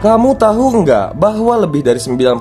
Kamu tahu nggak bahwa lebih dari 95%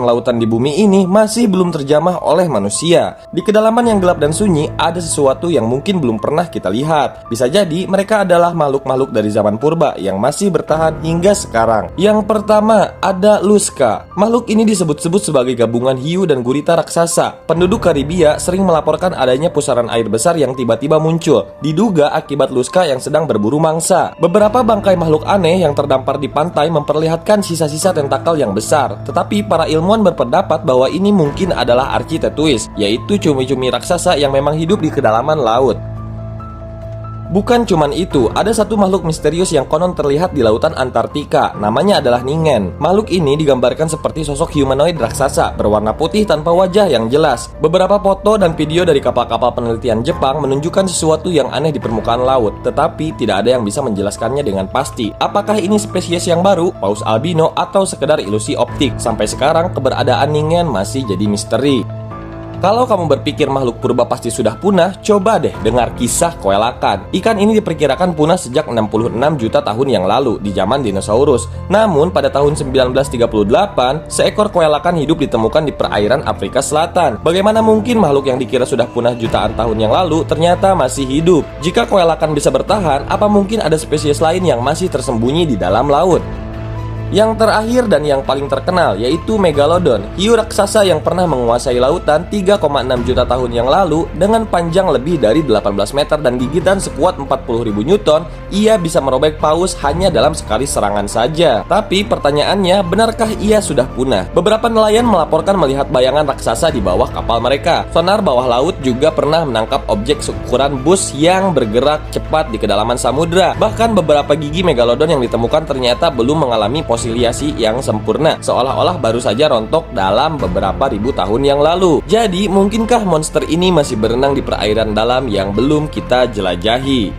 lautan di bumi ini masih belum terjamah oleh manusia? Di kedalaman yang gelap dan sunyi ada sesuatu yang mungkin belum pernah kita lihat. Bisa jadi mereka adalah makhluk-makhluk dari zaman purba yang masih bertahan hingga sekarang. Yang pertama ada Lusca. Makhluk ini disebut-sebut sebagai gabungan hiu dan gurita raksasa. Penduduk Karibia sering melaporkan adanya pusaran air besar yang tiba-tiba muncul, diduga akibat Lusca yang sedang berburu mangsa. Beberapa bangkai makhluk aneh yang terdampar di pantai memperlihatkan sisa-sisa tentakel yang besar. Tetapi para ilmuwan berpendapat bahwa ini mungkin adalah Architeuthis, yaitu cumi-cumi raksasa yang memang hidup di kedalaman laut. Bukan cuman itu, ada satu makhluk misterius yang konon terlihat di lautan Antartika. Namanya adalah Ningen. Makhluk ini digambarkan seperti sosok humanoid raksasa berwarna putih tanpa wajah yang jelas. Beberapa foto dan video dari kapal-kapal penelitian Jepang menunjukkan sesuatu yang aneh di permukaan laut, tetapi tidak ada yang bisa menjelaskannya dengan pasti. Apakah ini spesies yang baru, paus albino, atau sekedar ilusi optik? Sampai sekarang keberadaan Ningen masih jadi misteri. Kalau kamu berpikir makhluk purba pasti sudah punah, coba deh dengar kisah koelakan. Ikan ini diperkirakan punah sejak 66 juta tahun yang lalu di zaman dinosaurus. Namun pada tahun 1938, seekor koelakan hidup ditemukan di perairan Afrika Selatan. Bagaimana mungkin makhluk yang dikira sudah punah jutaan tahun yang lalu ternyata masih hidup? Jika koelakan bisa bertahan, apa mungkin ada spesies lain yang masih tersembunyi di dalam laut? Yang terakhir dan yang paling terkenal yaitu Megalodon, hiu raksasa yang pernah menguasai lautan 3,6 juta tahun yang lalu. Dengan panjang lebih dari 18 meter dan gigitan sekuat 40.000 Newton, ia bisa merobek paus hanya dalam sekali serangan saja. Tapi pertanyaannya, benarkah ia sudah punah? Beberapa nelayan melaporkan melihat bayangan raksasa di bawah kapal mereka. Sonar bawah laut juga pernah menangkap objek seukuran bus yang bergerak cepat di kedalaman samudra. Bahkan beberapa gigi Megalodon yang ditemukan ternyata belum mengalami fosiliasi yang sempurna, seolah-olah baru saja rontok dalam beberapa ribu tahun yang lalu. Jadi, mungkinkah monster ini masih berenang di perairan dalam yang belum kita jelajahi?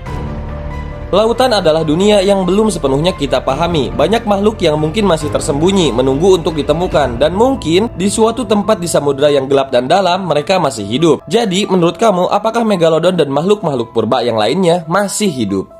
Lautan adalah dunia yang belum sepenuhnya kita pahami. Banyak makhluk yang mungkin masih tersembunyi, menunggu untuk ditemukan. Dan mungkin di suatu tempat di samudera yang gelap dan dalam, mereka masih hidup. Jadi, menurut kamu, apakah Megalodon dan makhluk-makhluk purba yang lainnya masih hidup?